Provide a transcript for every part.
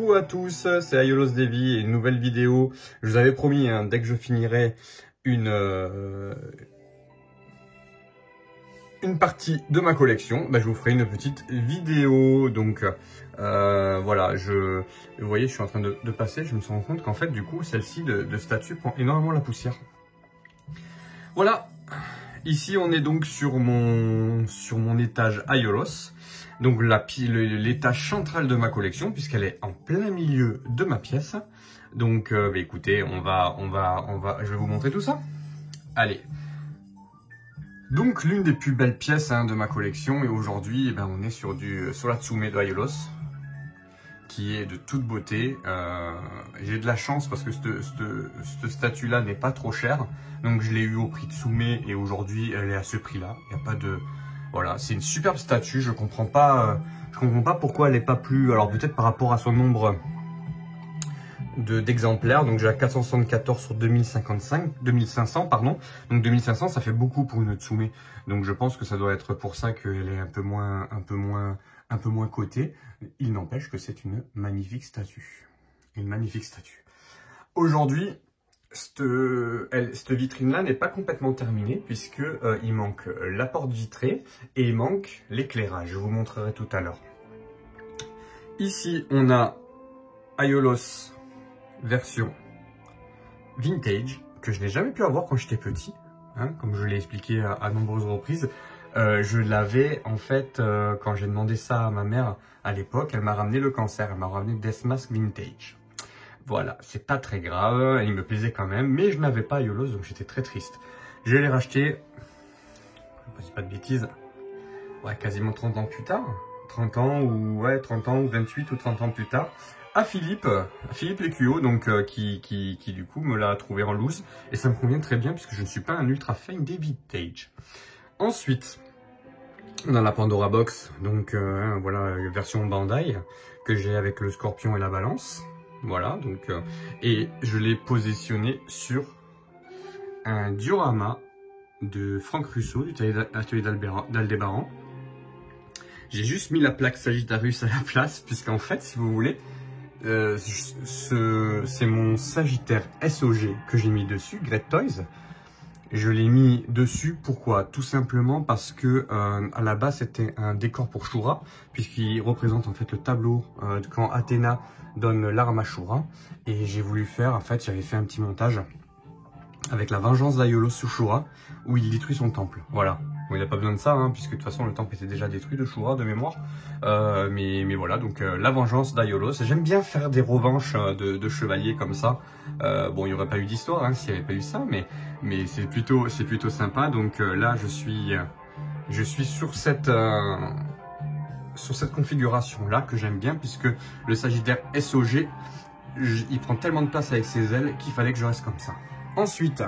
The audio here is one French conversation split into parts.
Coucou à tous, c'est Aiolos Devi et une nouvelle vidéo. Je vous avais promis, hein, dès que je finirai une partie de ma collection, je vous ferai une petite vidéo. Donc voilà, vous voyez, je suis en train de passer, je me suis rendu compte qu'en fait, du coup, celle-ci de statue prend énormément la poussière. Voilà, ici on est donc sur mon étage Aiolos. Donc l'étage central de ma collection, puisqu'elle est en plein milieu de ma pièce. Donc écoutez, je vais vous montrer tout ça. Allez. Donc l'une des plus belles pièces de ma collection, et aujourd'hui on est sur du Solatsume de Aiolos, qui est de toute beauté. J'ai de la chance parce que cette statue là n'est pas trop chère, donc je l'ai eu au prix de Tsume et aujourd'hui elle est à ce prix là. Il n'y a pas de... Voilà, c'est une superbe statue, je comprends pas pourquoi elle n'est pas plus... Alors peut-être par rapport à son nombre d'exemplaires, donc j'ai la 474 sur 2500, pardon. Donc 2500, ça fait beaucoup pour une Tsume. Donc je pense que ça doit être pour ça qu'elle est un peu moins cotée. Il n'empêche que c'est une magnifique statue. Une magnifique statue. Aujourd'hui, cette vitrine-là n'est pas complètement terminée puisque il manque la porte vitrée et il manque l'éclairage. Je vous montrerai tout à l'heure. Ici, on a Aiolos version vintage que je n'ai jamais pu avoir quand j'étais petit, comme je l'ai expliqué à nombreuses reprises. Je l'avais en fait quand j'ai demandé ça à ma mère à l'époque. Elle m'a ramené le cancer, elle m'a ramené Deathmask vintage. Voilà, c'est pas très grave, il me plaisait quand même, mais je n'avais pas Aiolos, donc j'étais très triste. Je l'ai racheté, je ne dis pas de bêtises, ouais, quasiment 30 ans plus tard, 30 ans ou 28 ou 30 ans plus tard, à Philippe Lécuyo, donc qui du coup me l'a trouvé en loose, et ça me convient très bien puisque je ne suis pas un ultra fan des vintage. Ensuite, on a la Pandora Box, donc voilà, version Bandai, que j'ai avec le scorpion et la balance. Voilà, donc, et je l'ai positionné sur un diorama de Franck Russo, du atelier d'Aldébaran. J'ai juste mis la plaque Sagittarius à la place, puisqu'en fait, si vous voulez, c'est mon Sagittaire SOG que j'ai mis dessus, Great Toys. Je l'ai mis dessus, pourquoi? Tout simplement parce que à la base c'était un décor pour Shura, puisqu'il représente en fait le tableau quand Athéna donne l'arme à Shura. Et j'ai voulu faire, en fait j'avais fait un petit montage avec la vengeance d'Aiolos sur Shura, où il détruit son temple. Voilà. Bon, il n'a pas besoin de ça, puisque de toute façon le temple était déjà détruit de Shura de mémoire. Mais voilà, donc la vengeance d'Aiolos. J'aime bien faire des revanches de chevaliers comme ça. Bon, il n'y aurait pas eu d'histoire s'il n'y avait pas eu ça, mais c'est plutôt sympa. Donc là, je suis sur cette configuration là que j'aime bien, puisque le Sagittaire SOG, il prend tellement de place avec ses ailes qu'il fallait que je reste comme ça. Ensuite,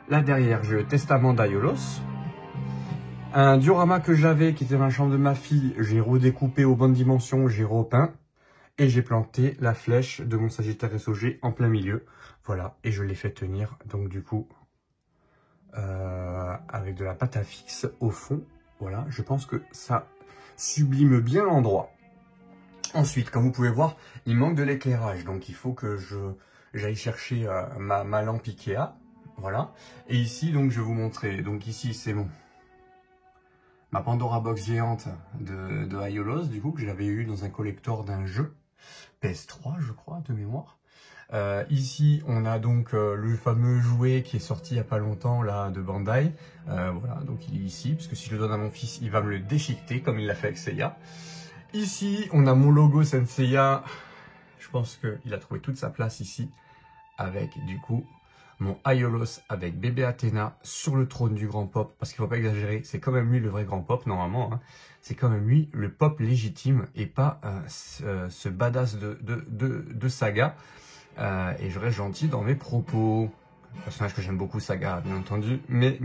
là derrière, j'ai le Testament d'Aiolos. Un diorama que j'avais qui était dans la chambre de ma fille, j'ai redécoupé aux bonnes dimensions, j'ai repeint. Et j'ai planté la flèche de mon Sagittaire SOG en plein milieu. Voilà, et je l'ai fait tenir, donc du coup, avec de la pâte à fixe au fond. Voilà, je pense que ça sublime bien l'endroit. Ensuite, comme vous pouvez voir, il manque de l'éclairage. Donc il faut que j'aille chercher ma lampe Ikea. Voilà. Et ici, donc je vais vous montrer. Donc ici, c'est ma Pandora Box géante de Aiolos, du coup, que j'avais eu dans un collector d'un jeu. PS3, je crois, de mémoire. Ici, on a donc le fameux jouet qui est sorti il n'y a pas longtemps, là, de Bandai. Voilà, donc il est ici, parce que si je le donne à mon fils, il va me le déchiqueter, comme il l'a fait avec Seiya. Ici, on a mon logo Senseiya. Je pense qu'il a trouvé toute sa place ici, avec, du coup, mon Aiolos avec bébé Athéna sur le trône du grand pop, parce qu'il ne faut pas exagérer, c'est quand même lui le vrai grand pop, normalement. C'est quand même lui le pop légitime, et pas ce badass de Saga. Et je reste gentil dans mes propos. Un personnage que j'aime beaucoup, Saga, bien entendu, mais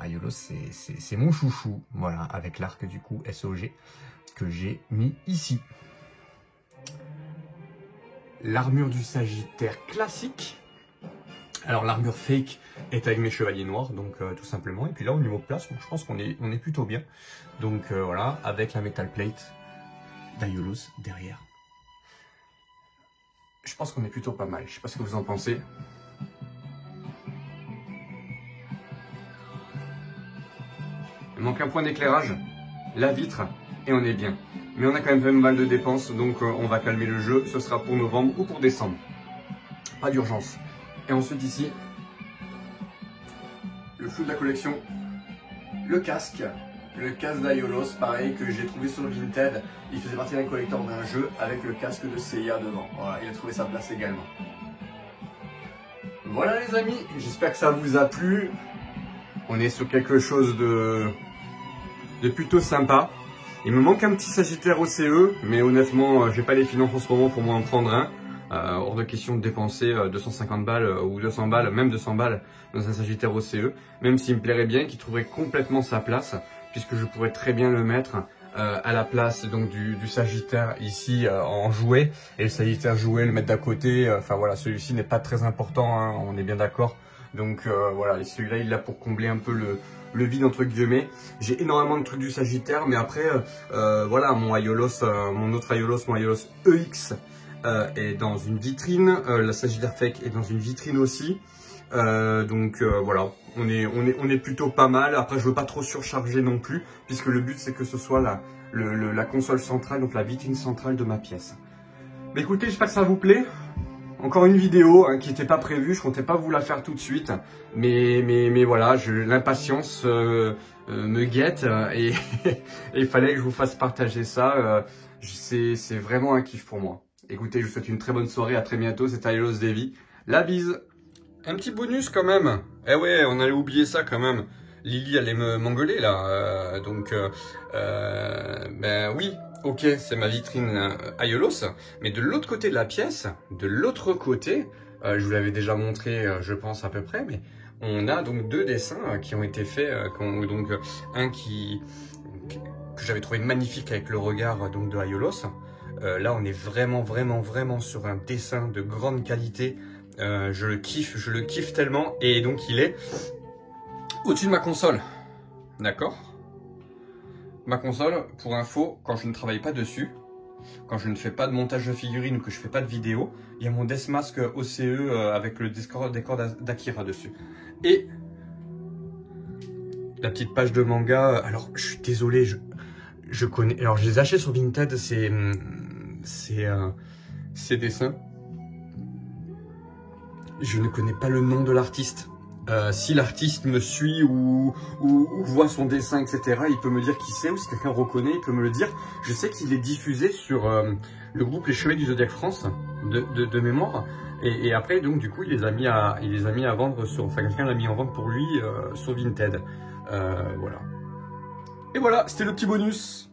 Aiolos, c'est mon chouchou. Voilà, avec l'arc du coup SOG que j'ai mis ici. L'armure du Sagittaire classique. Alors l'armure fake est avec mes chevaliers noirs, donc tout simplement. Et puis là, au niveau place, je pense qu'on est plutôt bien. Donc voilà, avec la metal plate d'Aiolos derrière. Je pense qu'on est plutôt pas mal. Je sais pas ce que vous en pensez. Il manque un point d'éclairage, la vitre, et on est bien. Mais on a quand même fait mal de dépenses, donc on va calmer le jeu. Ce sera pour novembre ou pour décembre. Pas d'urgence. Et ensuite ici, le flou de la collection, le casque d'Aiolos, pareil, que j'ai trouvé sur Vinted. Il faisait partie d'un collector d'un jeu avec le casque de Seiya devant. Voilà, il a trouvé sa place également. Voilà les amis, j'espère que ça vous a plu. On est sur quelque chose de plutôt sympa. Il me manque un petit Sagittaire OCE, mais honnêtement, j'ai pas les finances en ce moment pour m'en prendre un. Hors de question de dépenser 250 balles ou 200 balles, même 200 balles dans un Sagittaire OCE, même s'il me plairait bien, qu'il trouverait complètement sa place, puisque je pourrais très bien le mettre à la place donc du Sagittaire ici en jouet, et le Sagittaire jouet le mettre d'à côté. Enfin voilà, celui-ci n'est pas très important, hein, on est bien d'accord. Donc voilà, celui-là il est là pour combler un peu le vide entre guillemets. J'ai énormément de trucs du Sagittaire, mais après voilà, mon Aiolos, mon autre Aiolos, mon Aiolos EX est dans une vitrine, la Sagittaire Fake est dans une vitrine aussi. Donc voilà, on est plutôt pas mal. Après je veux pas trop surcharger non plus, puisque le but c'est que ce soit la console centrale, donc la vitrine centrale de ma pièce. Mais écoutez, j'espère que ça vous plaît. Encore une vidéo hein, qui n'était pas prévue, je comptais pas vous la faire tout de suite, mais voilà, l'impatience me guette et il fallait que je vous fasse partager ça. C'est vraiment un kiff pour moi. Écoutez, je vous souhaite une très bonne soirée, à très bientôt, c'était Aiolos Davy. La bise. Un petit bonus quand même. Eh ouais, on allait oublier ça quand même. Lily allait m'engueuler là, ben oui. Ok, c'est ma vitrine Aiolos, mais de l'autre côté de la pièce, de l'autre côté, je vous l'avais déjà montré, je pense à peu près, mais on a donc deux dessins qui ont été faits, donc un que j'avais trouvé magnifique avec le regard donc de Aiolos. Là, on est vraiment sur un dessin de grande qualité. Je le kiffe tellement, et donc il est au-dessus de ma console, d'accord? Ma console, pour info, quand je ne travaille pas dessus, quand je ne fais pas de montage de figurines ou que je fais pas de vidéo, il y a mon Deathmask OCE avec le décor d'Akira dessus. Et la petite page de manga, alors je suis désolé, je connais, alors je les ai achetés sur Vinted, ces dessins. Je ne connais pas le nom de l'artiste. Si l'artiste me suit ou voit son dessin, etc., il peut me dire qui c'est, ou si quelqu'un reconnaît, il peut me le dire. Je sais qu'il est diffusé sur le groupe Les Chevaliers du Zodiac France, de mémoire. Et après, donc, du coup, il les a mis à vendre sur... Enfin, quelqu'un l'a mis en vente pour lui sur Vinted. Voilà. Et voilà, c'était le petit bonus.